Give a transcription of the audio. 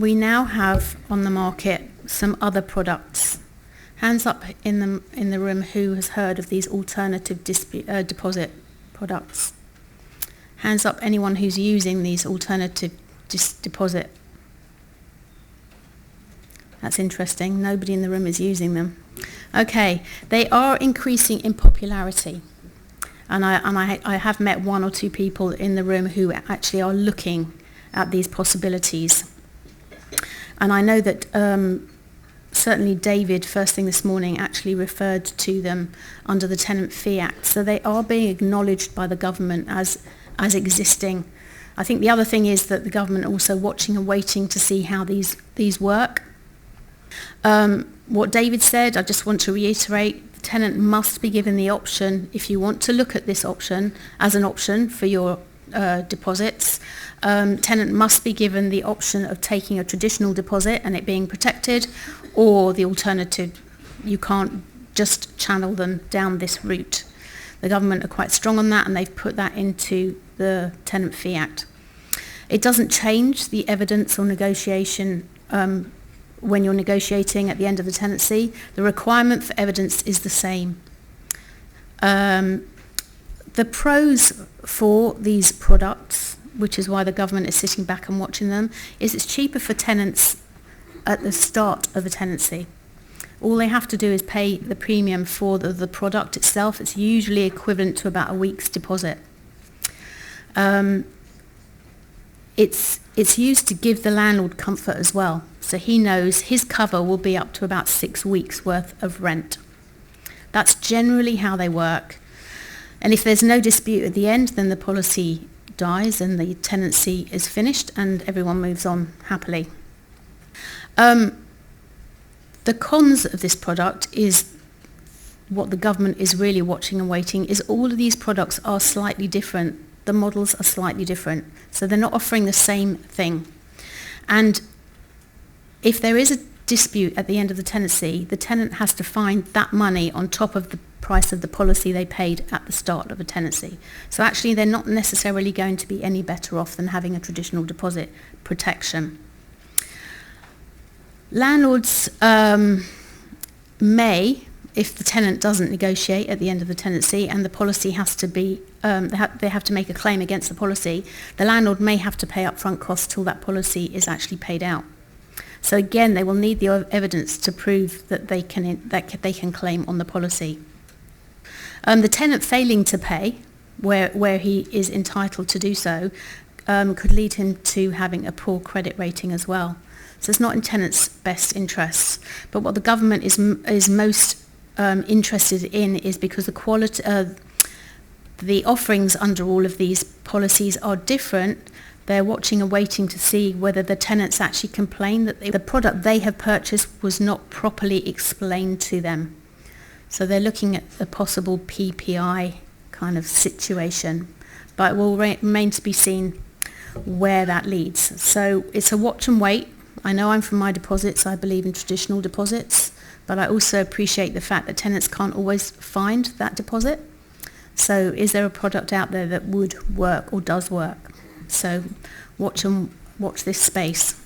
we now have on the market some other products. Hands up in the room who has heard of these alternative deposit products. Hands up anyone who's using these alternative deposit. That's interesting. Nobody in the room is using them. Okay, they are increasing in popularity. And I have met one or two people in the room who actually are looking at these possibilities. And I know that certainly David, first thing this morning, actually referred to them under the Tenant Fee Act. So they are being acknowledged by the government as existing. I think the other thing is that the government are also watching and waiting to see how these work. What David said, I just want to reiterate, the tenant must be given the option, if you want to look at this option as an option for your deposits, tenant must be given the option of taking a traditional deposit and it being protected, or the alternative, you can't just channel them down this route. The government are quite strong on that, and they've put that into the Tenant Fee Act. It doesn't change the evidence or negotiation when you're negotiating at the end of the tenancy. The requirement for evidence is the same. The pros for these products, which is why the government is sitting back and watching them, is it's cheaper for tenants at the start of a tenancy. All they have to do is pay the premium for the product itself. It's usually equivalent to about a week's deposit. It's used to give the landlord comfort as well. So he knows his cover will be up to about 6 weeks worth of rent. That's generally how they work. And if there's no dispute at the end, then the policy dies and the tenancy is finished and everyone moves on happily. The cons of this product is what the government is really watching and waiting is all of these products are slightly different. The models are slightly different. So they're not offering the same thing. And if there is a dispute at the end of the tenancy, the tenant has to find that money on top of the price of the policy they paid at the start of a tenancy. So actually they're not necessarily going to be any better off than having a traditional deposit protection. Landlords may, if the tenant doesn't negotiate at the end of the tenancy and the policy has to be, they have to make a claim against the policy, the landlord may have to pay upfront costs till that policy is actually paid out. So again, they will need the evidence to prove that they can claim on the policy. The tenant failing to pay, where he is entitled to do so, could lead him to having a poor credit rating as well. So it's not in tenants' best interests. But what the government is most interested in is because the quality, the offerings under all of these policies are different. They're watching and waiting to see whether the tenants actually complain that the product they have purchased was not properly explained to them. So they're looking at a possible PPI kind of situation. But it will remain to be seen where that leads. So it's a watch and wait. I know I'm from My Deposits, I believe in traditional deposits, but I also appreciate the fact that tenants can't always find that deposit. So is there a product out there that would work or does work? So watch this space.